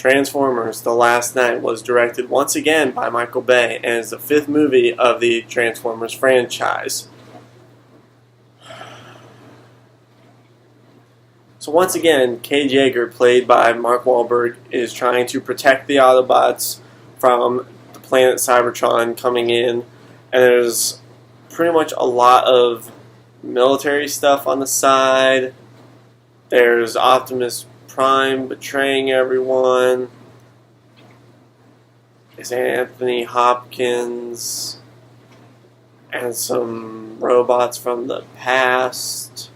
Transformers: The Last Night was directed once again by Michael Bay and is the fifth movie of the Transformers franchise. So once again, Cage Yeager, played by Mark Wahlberg, is trying to protect the Autobots from the planet Cybertron coming in, and there's pretty much a lot of military stuff on the side. There's Optimus Prime betraying everyone. There's Anthony Hopkins and some robots from the past.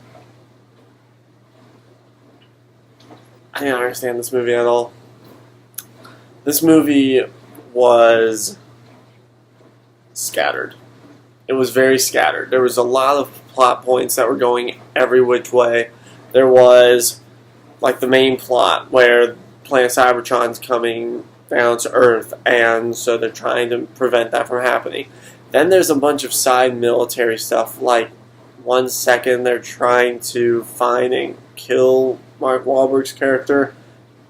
I didn't understand this movie at all. This movie was scattered. It was very scattered. There was a lot of plot points that were going every which way. There was, like, the main plot where Planet Cybertron's coming down to Earth, and so they're trying to prevent that from happening. Then there's a bunch of side military stuff, like 1 second they're trying to find and kill Mark Wahlberg's character,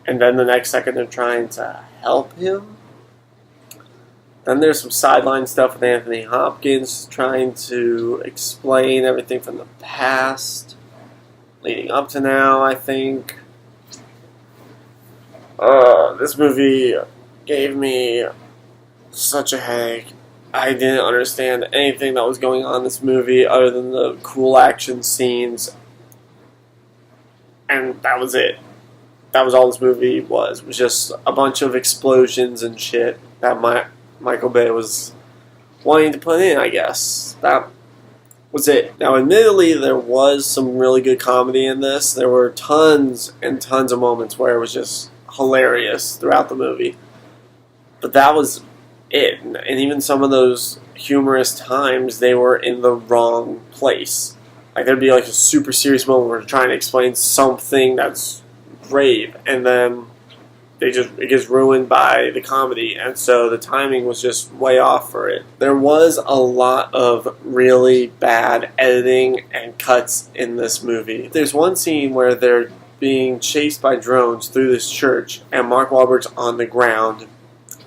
and then the next second they're trying to help him. Then there's some sideline stuff with Anthony Hopkins trying to explain everything from the past leading up to now, I think. This movie gave me such a headache. I didn't understand anything that was going on in this movie other than the cool action scenes. And that was it. That was all this movie was. It was just a bunch of explosions and shit that Michael Bay was wanting to put in, I guess. That was it. Now, admittedly, there was some really good comedy in this. There were tons and tons of moments where it was just hilarious throughout the movie. But that was it. And even some of those humorous times, they were in the wrong place. Like, there'd be like a super serious moment where they're trying to explain something that's grave, and then it gets ruined by the comedy, and so the timing was just way off for it. There was a lot of really bad editing and cuts in this movie. There's one scene where they're being chased by drones through this church, and Mark Wahlberg's on the ground,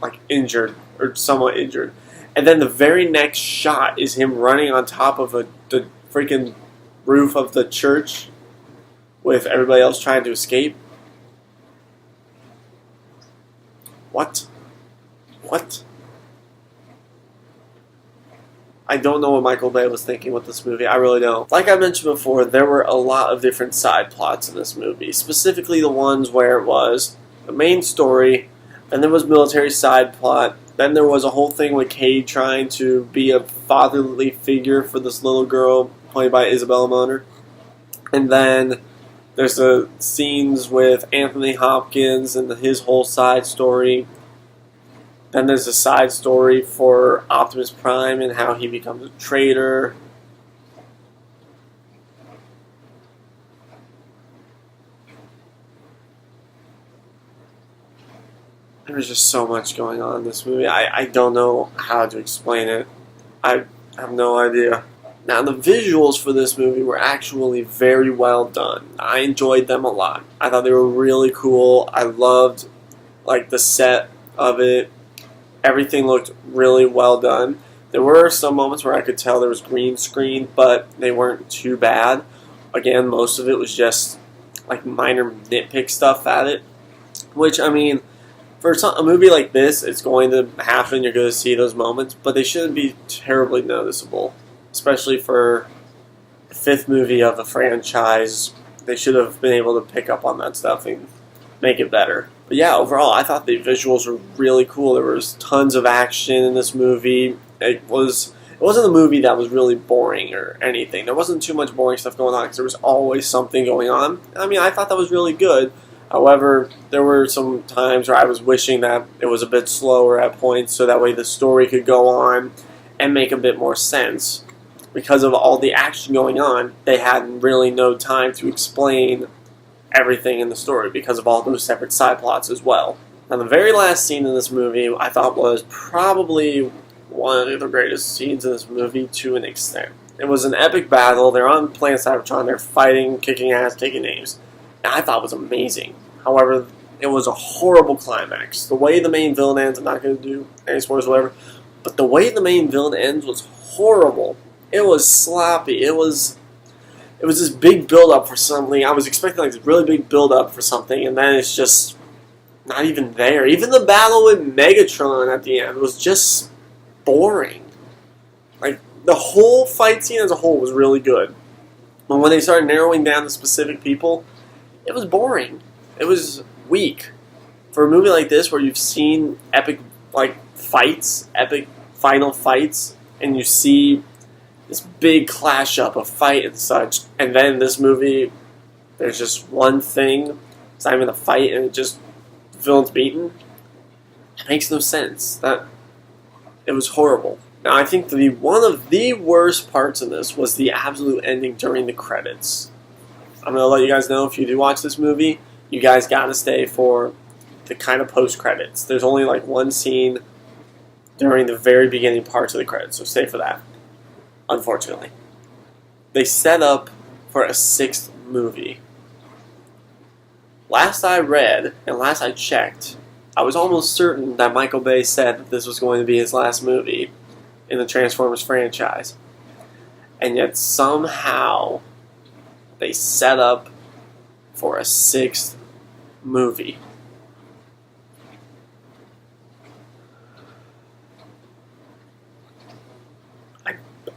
like injured, or somewhat injured. And then the very next shot is him running on top of the freaking roof of the church with everybody else trying to escape. What? I don't know what Michael Bay was thinking with this movie. I really don't. Like I mentioned before, there were a lot of different side plots in this movie. Specifically the ones where it was the main story, then there was military side plot, then there was a whole thing with Cade trying to be a fatherly figure for this little girl played by Isabella Moner. And then there's the scenes with Anthony Hopkins and his whole side story. Then there's a side story for Optimus Prime and how he becomes a traitor. There's just so much going on in this movie. I don't know how to explain it. I have no idea. Now, the visuals for this movie were actually very well done. I enjoyed them a lot. I thought they were really cool. I loved, like, the set of it. Everything looked really well done. There were some moments where I could tell there was green screen, but they weren't too bad. Again, most of it was just, like, minor nitpick stuff at it. Which, I mean, for a movie like this, it's going to happen. You're going to see those moments, but they shouldn't be terribly noticeable. Especially for the fifth movie of the franchise, they should have been able to pick up on that stuff and make it better. But yeah, overall, I thought the visuals were really cool. There was tons of action in this movie. It wasn't a movie that was really boring or anything. There wasn't too much boring stuff going on because there was always something going on. I mean, I thought that was really good. However, there were some times where I was wishing that it was a bit slower at points so that way the story could go on and make a bit more sense. Because of all the action going on, they had really no time to explain everything in the story because of all those separate side plots as well. Now, the very last scene in this movie I thought was probably one of the greatest scenes in this movie to an extent. It was an epic battle. They're on Planet Cybertron. They're fighting, kicking ass, taking names. And I thought it was amazing. However, It was a horrible climax. The way the main villain ends, I'm not going to do any spoilers or whatever, but the way the main villain ends was horrible. It was sloppy. It was this big build-up for something. I was expecting like this really big build-up for something, and then it's just not even there. Even the battle with Megatron at the end was just boring. Like, the whole fight scene as a whole was really good. But when they started narrowing down the specific people, it was boring. It was weak. For a movie like this where you've seen epic fights, epic final fights, and you see this big clash up, a fight and such, and then in this movie there's just one thing, it's not even a fight, and the villain's beaten. It makes no sense. It was horrible. Now I think one of the worst parts of this was the absolute ending during the credits. I'm going to let you guys know, if you do watch this movie, you guys got to stay for the kind of post-credits. There's only like one scene during the very beginning parts of the credits, so stay for that, unfortunately. They set up for a 6th movie. Last I read, and last I checked, I was almost certain that Michael Bay said that this was going to be his last movie in the Transformers franchise. And yet somehow they set up for a 6th movie.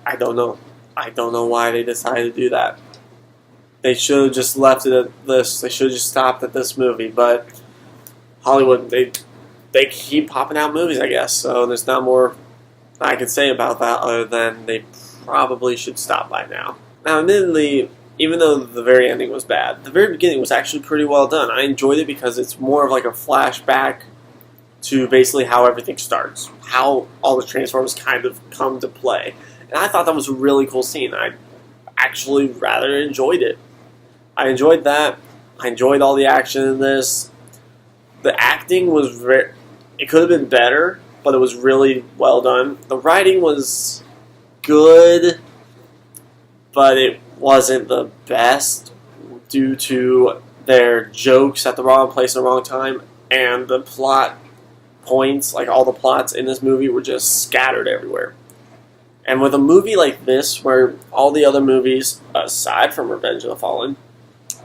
I don't know. I don't know why they decided to do that. They should have just left it at this. They should have just stopped at this movie. But Hollywood, they keep popping out movies, I guess. So there's not more I can say about that other than they probably should stop by now. Now, admittedly, even though the very ending was bad, the very beginning was actually pretty well done. I enjoyed it because it's more of like a flashback to basically how everything starts, how all the Transformers kind of come to play. And I thought that was a really cool scene. I actually rather enjoyed it. I enjoyed that. I enjoyed all the action in this. The acting was it could have been better, but it was really well done. The writing was good, but it wasn't the best due to their jokes at the wrong place at the wrong time, and the plot points, like all the plots in this movie, were just scattered everywhere. And with a movie like this, where all the other movies, aside from Revenge of the Fallen,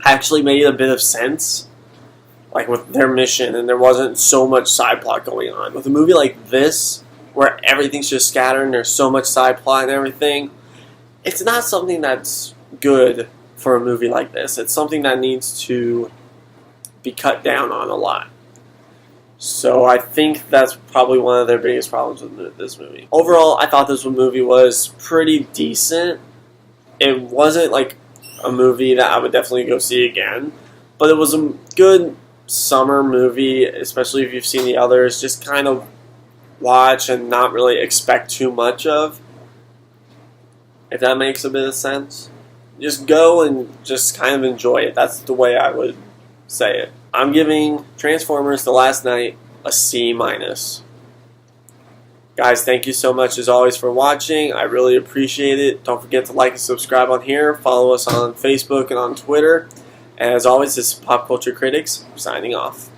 actually made a bit of sense, like with their mission, and there wasn't so much side plot going on. With a movie like this, where everything's just scattered and there's so much side plot and everything, it's not something that's good for a movie like this. It's something that needs to be cut down on a lot. So I think that's probably one of their biggest problems with this movie. Overall, I thought this movie was pretty decent. It wasn't like a movie that I would definitely go see again, but it was a good summer movie, especially if you've seen the others. Just kind of watch and not really expect too much of, if that makes a bit of sense. Just go and just kind of enjoy it. That's the way I would say it. I'm giving Transformers The Last Knight a C-. Guys, thank you so much as always for watching. I really appreciate it. Don't forget to like and subscribe on here. Follow us on Facebook and on Twitter. And as always, this is Pop Culture Critics signing off.